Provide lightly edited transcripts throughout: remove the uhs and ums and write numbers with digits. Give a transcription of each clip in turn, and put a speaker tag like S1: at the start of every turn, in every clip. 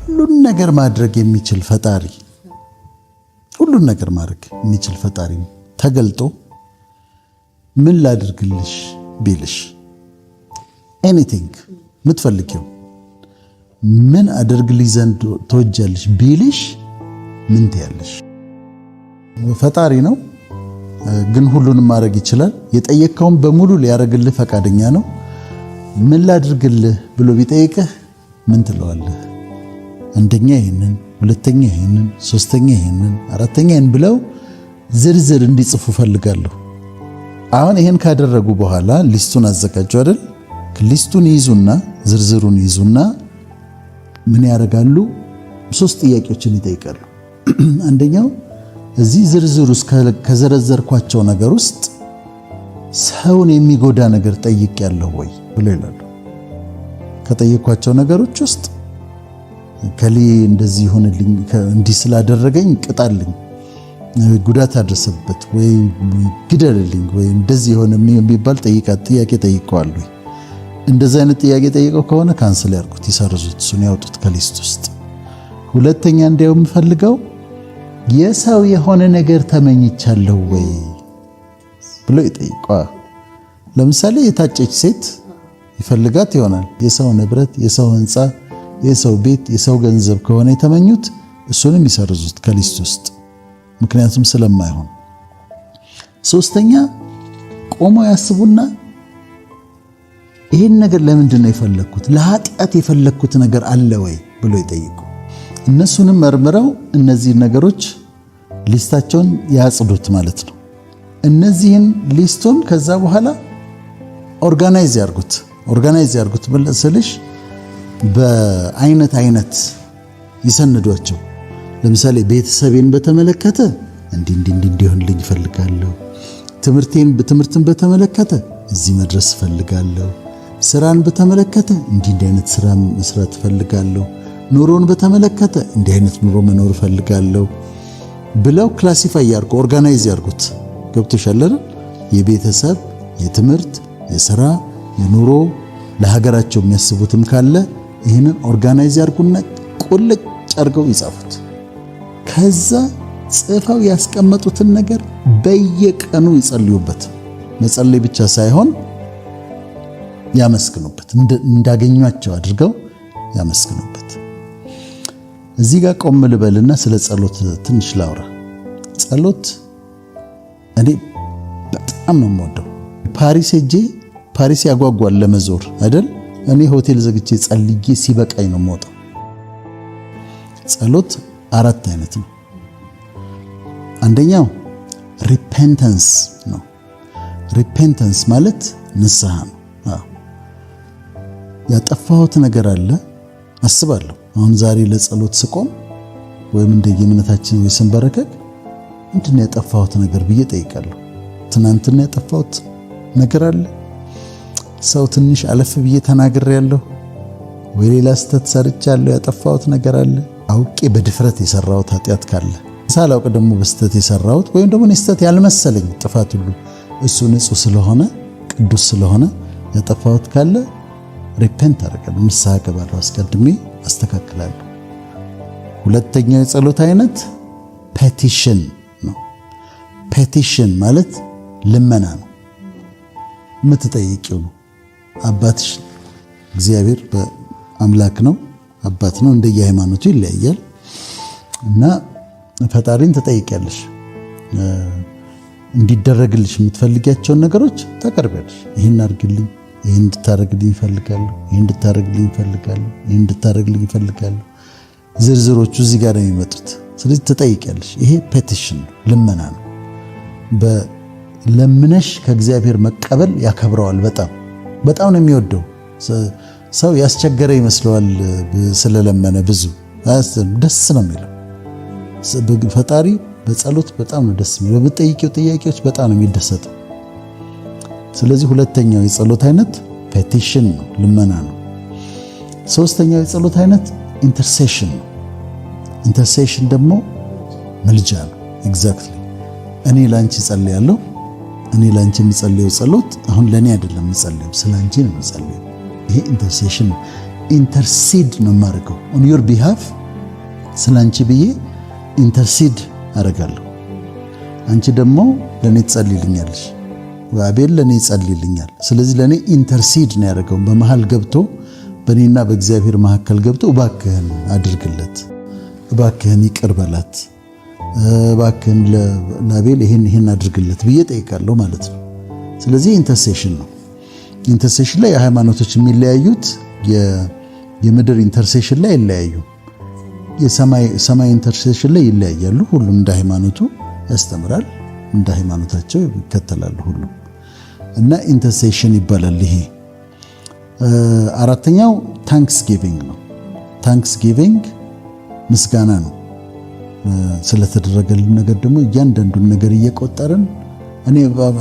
S1: ሁሉን ነገር ማድረግ የሚችል ፈጣሪ ሁሉን ነገር ማድረግ የሚችል ፈጣሪ ተገልጦ ምን ላድርግልሽ ቢልሽ ኤኒቲንግ ምትፈልጊው ምን አድርግልሽ ዘንድ ተወጃለሽ ቢልሽ ምን ትያለሽ? ፈጣሪ ነው ግን ሁሉንም ማድረግ ይችላል። የጠየቀውን በሙሉ ሊያደርግልህ ፈቃደኛ ነው። ምን ላድርግልህ ብሎ ቢጠይቅህ ምን ትለዋለህ? አንደኛ ይሄንን፣ ሁለተኛ ይሄንን፣ ሶስተኛ ይሄንን፣ አራተኛ ይሄን ብለው ዝርዝር እንዲጽፉ ፈልጋለሁ። አሁን ይሄን ካደረጉ በኋላ ሊስቱን አዘጋጁ አይደል? ሊስቱን ይዙና ዝርዝሩን ይዙና ምን ያደርጋሉ? 3 ጥያቄዎችን ይጠይቃሉ። አንደኛው እዚህ ዝርዝር ውስጥ ከዘረዘርኳቸው ነገር ውስጥ ሰውን የሚጎዳ ነገር ጠይቄያለሁ ወይ ብለው ይላሉ። ከጠየኳቸው ነገሮች ውስጥ ከሊ እንደዚህ ይሆንልኝ፣ እንዲህ ስላደረገኝ ቅጣልኝ፣ ጉዳት አደረሰበት ወይ ግደልልኝ ወይ እንደዚህ የሆነ የሚባል ጥያቄ ጠይቀዋል ወይ? እንደዚህ አይነት ጥያቄ ጠይቀው ከሆነ ካንስል ያርጉት፣ ይሰርዙት፣ እሱን ያውጡት ከሊስት ውስጥ። ሁለተኛ እንዲያው የምፈልገው የሰው የሆነ ነገር ተመኝቻለሁ ወይ ብሎ ይጠይቀዋል። ለምሳሌ የታጨች ሴት ይፈልጋት ይሆናል። የሰው ንብረት፣ የሰው ሕንፃ፣ የሰው ቤት፣ የሰው ገንዘብ ከሆነ የተመኙት እሱንም ይሰርዙት ከሊስት ውስጥ፣ ምክንያቱም ስለማይሆን። ሶስተኛ ቆሞ ያስቡና ይሄን ነገር ለምንድን ነው የፈለኩት? ለኃጢአት የፈለኩት ነገር አለ ወይ ብሎ ይጠይቁ። እነሱንም መርምረው እነዚህ ነገሮች ሊስታቸውን ያጽዱት ማለት ነው። እነዚህን ሊስቱን ከዛ በኋላ ኦርጋናይዝ ያርጉት ስልሽ በአይነት ይሰንዷቸው። ለምሳሌ ቤተሰቤን በተመለከተ እንዲሆንልኝ እፈልጋለሁ፣ ትምህርትን በተመለከተ እዚህ መድረስ እፈልጋለሁ፣ ስራን በተመለከተ እንዲህ አይነት ስራ መስራት እፈልጋለሁ፣ ኑሮን በተመለከተ እንዲህ አይነት ኑሮ መኖር እፈልጋለሁ ብለው ክላሲፋይ ያርጉ፣ ኦርጋናይዝ ያርጉት። ገብቶሻል አይደል? የቤተሰብ፣ የትምህርት፣ የሥራ፣ የኑሮ ለሀገራቸው የሚያስቡትም ካለ ይህንን ኦርጋናይዝ ያርጉና ቁልጭ አርገው ይጻፉት። ከዛ ጽፈው ያስቀመጡትን ነገር በየቀኑ ይጸልዩበት። መጸለይ ብቻ ሳይሆን ያመስግኑበት፣ እንዳገኟቸው አድርገው ያመስግኑበት። እዚህ ጋር ቆም ልበልና ስለ ጸሎት ትንሽ ላውራ። ጸሎት እኔ በጣም ነው የምወደው። ፓሪስ ያጓጓል ለመዞር አይደል? እኔ ሆቴል ዘግቼ ጸልዬ ሲበቃኝ ነው የምወጣው። ጸሎት 4 አይነት ነው። አንደኛው ሪፔንተንስ ነው። ሪፔንተንስ ማለት ንስሐ ነው። ያጠፋሁት ነገር አለ አስባለሁ። አሁን ዛሬ ለጸሎት ስቆም ወይም እንደየእምነታችን ወይ ስንበረከክ ምንድነው ያጠፋሁት ነገር ብዬ ጠይቃለሁ። ትናንትና ያጠፋሁት ነገር አለ፣ ሰው ትንሽ አለፍ ብዬ ተናግሬያለሁ፣ ወይ ሌላ ስህተት ሰርቻለሁ፣ ያጠፋሁት ነገር አለ፣ አውቄ በድፍረት የሰራሁት ኃጢአት ካለ፣ ሳላውቅ ደግሞ በስህተት የሰራሁት ወይም ደግሞ ስህተት ያልመሰለኝ ጥፋት ሁሉ እሱ ንጹህ ስለሆነ ቅዱስ ስለሆነ ያጠፋሁት ካለ ሪፔንት አደርጋለሁ፣ ንስሐ ገባለሁ፣ አስቀድሜ አስተካክላለሁ። ሁለተኛው የጸሎት አይነት ፔቲሽን ነው። ፔቲሽን ማለት ልመና ነው፣ የምትጠይቂው ነው። አባትሽ እግዚአብሔር በአምላክ ነው፣ አባት ነው፣ እንደየሃይማኖቱ ይለያያል እና ፈጣሪን ትጠይቂያለሽ። እንዲደረግልሽ የምትፈልጊያቸውን ነገሮች ታቀርቢያለሽ። ይሄን አድርግልኝ፣ ይሄን እንድታረግልኝ እፈልጋለሁ፣ ይሄን እንድታረግልኝ እፈልጋለሁ፣ ይሄን እንድታረግልኝ እፈልጋለሁ። ዝርዝሮቹ እዚህ ጋር ነው የሚመጡት። ስለዚህ ትጠይቂያለሽ። ይሄ ፔቲሽን ነው፣ ልመና ነው። ለምነሽ ከእግዚአብሔር መቀበል ያከብረዋል። በጣም ነው የሚወደው። ሰው ያስቸገረ ይመስለዋል ስለለመነ፣ ብዙ ደስ ነው የሚለው ፈጣሪ። በጸሎት በጣም ነው ደስ የሚለው። በምትጠይቂው ጥያቄዎች በጣም ነው የሚደሰተው። ስለዚህ ሁለተኛው የጸሎት አይነት ፔቲሽን ነው፣ ልመና ነው። ሶስተኛው የጸሎት አይነት ኢንተርሴሽን ነው። ኢንተርሴሽን ደግሞ መልጃ ነው። ኤግዛክትሊ እኔ ላንቺ ጸልያለሁ። እኔ ላንቺ የሚጸልየው ጸሎት አሁን ለኔ አይደለም የሚጸልየው፣ ስላንቺ ነው የሚጸልየው። ይሄ ኢንተርሴሽን ነው። ኢንተርሲድ ነው የማደርገው ኦን ዩር ቢሃፍ ስላንቺ ብዬ ኢንተርሲድ አደርጋለሁ። አንቺ ደግሞ ለኔ ትጸልይልኛለሽ፣ አቤል ለኔ ይጸልይልኛል። ስለዚህ ለኔ ኢንተርሲድ ነው ያደረገው። በመሃል ገብቶ በኔና በእግዚአብሔር መካከል ገብቶ እባክህን አድርግለት፣ እባክህን ይቅር በላት፣ እባክህን ለአቤል ይሄን አድርግለት ብዬ ጠይቃለሁ ማለት ነው። ስለዚህ ኢንተርሴሽን ነው። ኢንተርሴሽን ላይ የሃይማኖቶች የሚለያዩት የምድር ኢንተርሴሽን ላይ ይለያዩ፣ የሰማይ ኢንተርሴሽን ላይ ይለያያሉ። ሁሉም እንደ ሃይማኖቱ ያስተምራል፣ እንደ ሃይማኖታቸው ይከተላሉ ሁሉም እና ኢንተርሴሽን ይባላል ይሄ። አራተኛው ታንክስ ጊቪንግ ነው። ታንክስ ጊቪንግ ምስጋና ነው። ስለተደረገልን ነገር ደግሞ እያንዳንዱን ነገር እየቆጠርን እኔ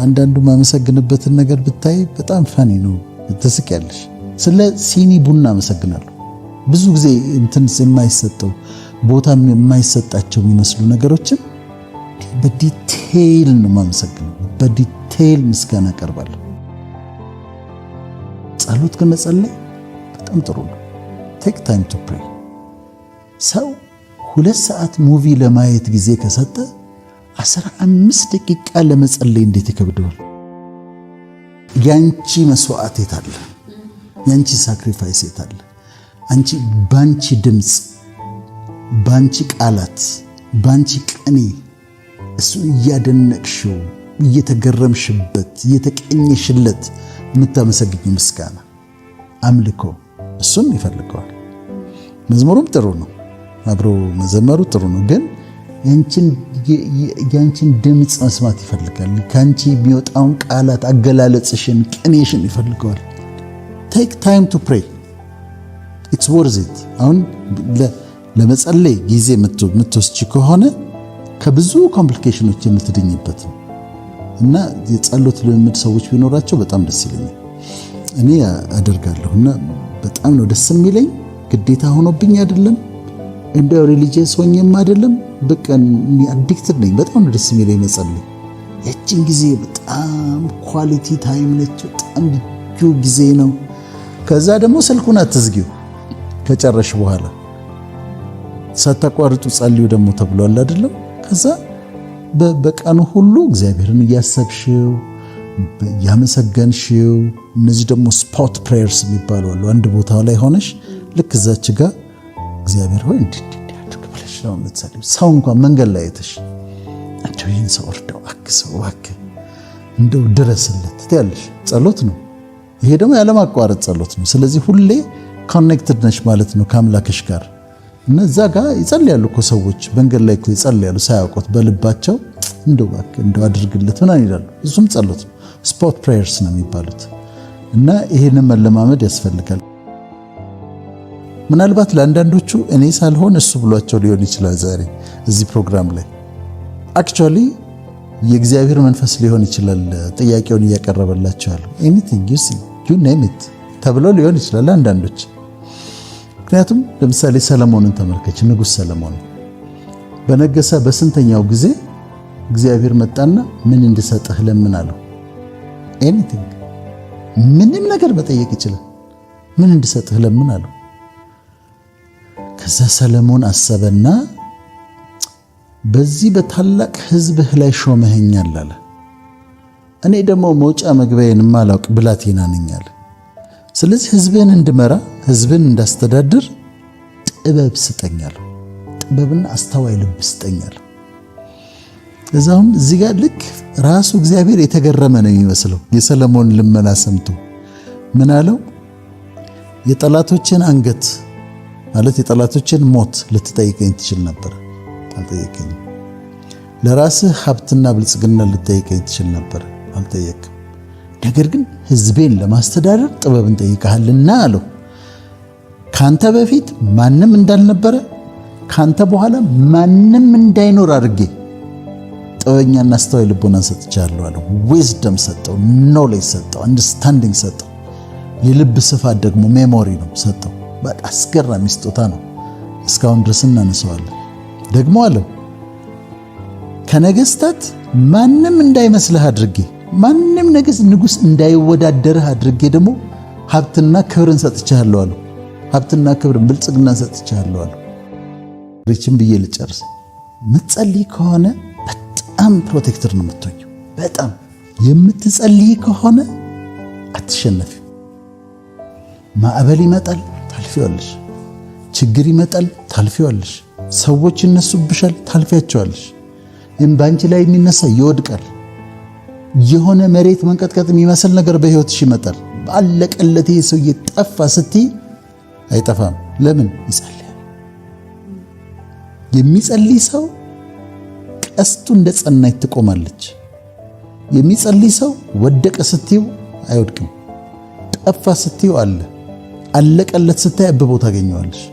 S1: አንዳንዱ ማመሰግንበትን ነገር ብታይ በጣም ፋኒ ነው፣ ትስቂያለሽ። ስለ ሲኒ ቡና አመሰግናለሁ። ብዙ ጊዜ እንትን የማይሰጠው ቦታ የማይሰጣቸው የሚመስሉ ነገሮችን በዲቴይል ነው ማመሰግነው፣ በዲቴይል ምስጋና አቀርባለሁ። ጸሎት ከመጸለይ በጣም ጥሩ ነው። ቴክ ታይም ቱ ፕሬይ። ሰው 2 ሰዓት ሙቪ ለማየት ጊዜ ከሰጠ 15 ደቂቃ ለመጸለይ እንዴት ይከብደዋል? ያንቺ መስዋዕት የት አለ? ያንቺ ሳክሪፋይስ የት አለ? አንቺ ባንቺ ድምጽ፣ ባንቺ ቃላት፣ ባንቺ ቅኔ እሱ እያደነቅሽው እየተገረምሽበት እየተቀኘሽለት የምታመሰግኝ ምስጋና አምልኮ እሱን ይፈልገዋል። መዝሙሩም ጥሩ ነው፣ አብሮ መዘመሩ ጥሩ ነው፣ ግን ያንቺን ድምጽ መስማት ይፈልጋል። ካንቺ የሚወጣውን ቃላት አገላለጽሽን፣ ቅኔሽን ይፈልገዋል። ቴክ ታይም ቱ ፕሬይ ኢትስ ወርዝ ኢት። አሁን ለመጸለይ ጊዜ የምትወስጂ ከሆነ ከብዙ ኮምፕሊኬሽኖች የምትድኝበት እና የጸሎት ልምምድ ሰዎች ቢኖራቸው በጣም ደስ ይለኛል። እኔ አደርጋለሁና በጣም ነው ደስ የሚለኝ። ግዴታ ሆኖብኝ አይደለም፣ እንደ ሪሊጂየስ ሆኜም አይደለም። በቃ አዲክትድ ነኝ። በጣም ነው ደስ የሚለኝ መጸለይ። ያቺን ጊዜ በጣም ኳሊቲ ታይም ነች። በጣም ልዩ ጊዜ ነው። ከዛ ደግሞ ስልኩን አትዝጊው ከጨረሽ በኋላ ሳታቋርጡ ጸልዩ ደግሞ ተብሏል አይደለም? ከዛ በቀኑ ሁሉ እግዚአብሔርን እያሰብሽው ያመሰገንሽው። እነዚህ ደግሞ ስፖት ፕሬየርስ የሚባሉ አሉ። አንድ ቦታ ላይ ሆነሽ ልክ እዛች ጋር እግዚአብሔር ሆይ እንዲህ አድርግ ብለሽ ነው የምትጸልዩ። ሰው እንኳን መንገድ ላይ አይተሽ እንደው ይህን ሰው እርዳው፣ አግዘው፣ እባክህ እንደው ድረስለት ትያለሽ። ጸሎት ነው ይሄ፣ ደግሞ ያለማቋረጥ ጸሎት ነው። ስለዚህ ሁሌ ኮኔክትድ ነሽ ማለት ነው ከአምላክሽ ጋር። እና እዛ ጋር ይጸልያሉ እኮ ሰዎች፣ መንገድ ላይ እኮ ይጸልያሉ ሳያውቁት በልባቸው እንደው እባክህ እንደው አድርግለት ምናምን ይላሉ። እሱም ጸሎት ነው። ስፖት ፕሬየርስ ነው የሚባሉት። እና ይሄንን መለማመድ ያስፈልጋል። ምናልባት ለአንዳንዶቹ እኔ ሳልሆን እሱ ብሏቸው ሊሆን ይችላል ዛሬ እዚህ ፕሮግራም ላይ አክቹዋሊ የእግዚአብሔር መንፈስ ሊሆን ይችላል ጥያቄውን እያቀረበላቸው ያለው። ኤኒቲንግ ዩ ሲ ዩ ኔም ኢት ተብሎ ሊሆን ይችላል አንዳንዶች። ምክንያቱም ለምሳሌ ሰለሞንን ተመልከች። ንጉሥ ሰለሞን በነገሰ በስንተኛው ጊዜ እግዚአብሔር መጣና ምን እንድሰጥህ ለምን አለው? ኤኒቲንግ ምንም ነገር መጠየቅ ይችላል። ምን እንድሰጥህ ለምን አለው? ከዛ ሰለሞን አሰበና በዚህ በታላቅ ሕዝብህ ላይ ሾመኸኛል አለ። እኔ ደግሞ መውጫ መግቢያዬን ማላውቅ ብላቴና ነኝ አለ። ስለዚህ ሕዝብህን እንድመራ ሕዝብህን እንዳስተዳድር ጥበብ ስጠኛለሁ፣ ጥበብና አስተዋይ ልብ ስጠኛለሁ። እዛውም እዚህ ጋር ልክ ራሱ እግዚአብሔር የተገረመ ነው የሚመስለው። የሰለሞን ልመና ሰምቶ ምን አለው? የጠላቶችን አንገት ማለት የጠላቶችን ሞት ልትጠይቀኝ ትችል ነበር፣ አልጠየቀኝም። ለራስህ ሀብትና ብልጽግና ልትጠይቀኝ ትችል ነበር፣ አልጠየቅም። ነገር ግን ሕዝቤን ለማስተዳደር ጥበብን ጠይቀሃልና አለው። ካንተ በፊት ማንም እንዳልነበረ ካንተ በኋላ ማንም እንዳይኖር አድርጌ ጥበበኛና አስተዋይ ልቦናን ሰጥቻለሁ አለው። ዊዝደም ሰጠው፣ ኖሌጅ ሰጠው፣ አንደርስታንዲንግ ሰጠው። የልብ ስፋት ደግሞ ሜሞሪ ነው ሰጠው። በጣም አስገራሚ ስጦታ ነው። እስካሁን ድረስ እናነሳዋለን። ደግሞ አለው ከነገስታት ማንም እንዳይመስልህ አድርጌ፣ ማንም ንጉስ እንዳይወዳደርህ አድርጌ ደግሞ ሀብትና ክብርን ሰጥቻለሁ አለው። ሀብትና ክብር ብልጽግና ሰጥቻለሁ አለ። ሪችን ብዬ ልጨርስ። የምትጸልይ ከሆነ በጣም ፕሮቴክተር ነው የምትሆኚው። በጣም የምትጸልይ ከሆነ አትሸነፊም። ማዕበል ይመጣል ታልፊዋለሽ። ችግር ይመጣል ታልፊዋለሽ። ሰዎች ይነሱብሻል ታልፊያቸዋለሽ። በአንቺ ላይ የሚነሳ ይወድቃል። የሆነ መሬት መንቀጥቀጥ የሚመስል ነገር በህይወትሽ ይመጣል። ባለቀለት ይሄ ሰው እየጠፋ ስትይ አይጠፋም። ለምን? ይጸልያል። የሚጸልይ ሰው ቀስቱ እንደ ጸናች ትቆማለች። የሚጸልይ ሰው ወደቀ ስትዩ አይወድቅም። ጠፋ ስትዩ አለ። አለቀለት ስታይ አብቦ ታገኘዋለሽ።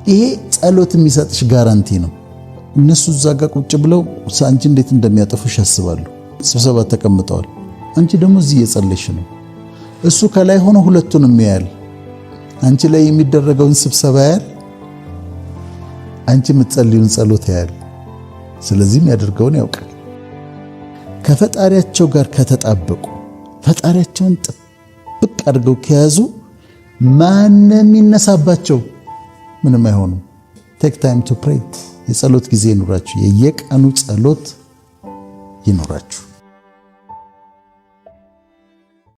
S1: ይሄ ጸሎት የሚሰጥሽ ጋራንቲ ነው። እነሱ እዛ ጋር ቁጭ ብለው አንቺ እንዴት እንደሚያጠፉሽ ያስባሉ። ስብሰባ ተቀምጠዋል። አንቺ ደግሞ እዚህ እየጸለይሽ ነው። እሱ ከላይ ሆኖ ሁለቱንም ያያል። አንቺ ላይ የሚደረገውን ስብሰባ ያያል፣ አንቺ የምትጸልዩን ጸሎት ያያል። ስለዚህም ያደርገውን ያውቃል። ከፈጣሪያቸው ጋር ከተጣበቁ ፈጣሪያቸውን ጥብቅ አድርገው ከያዙ ማንም ይነሳባቸው ምንም አይሆኑም። ቴክ ታይም ቱ ፕሬይ። የጸሎት ጊዜ ይኑራችሁ። የየቀኑ ጸሎት ይኑራችሁ።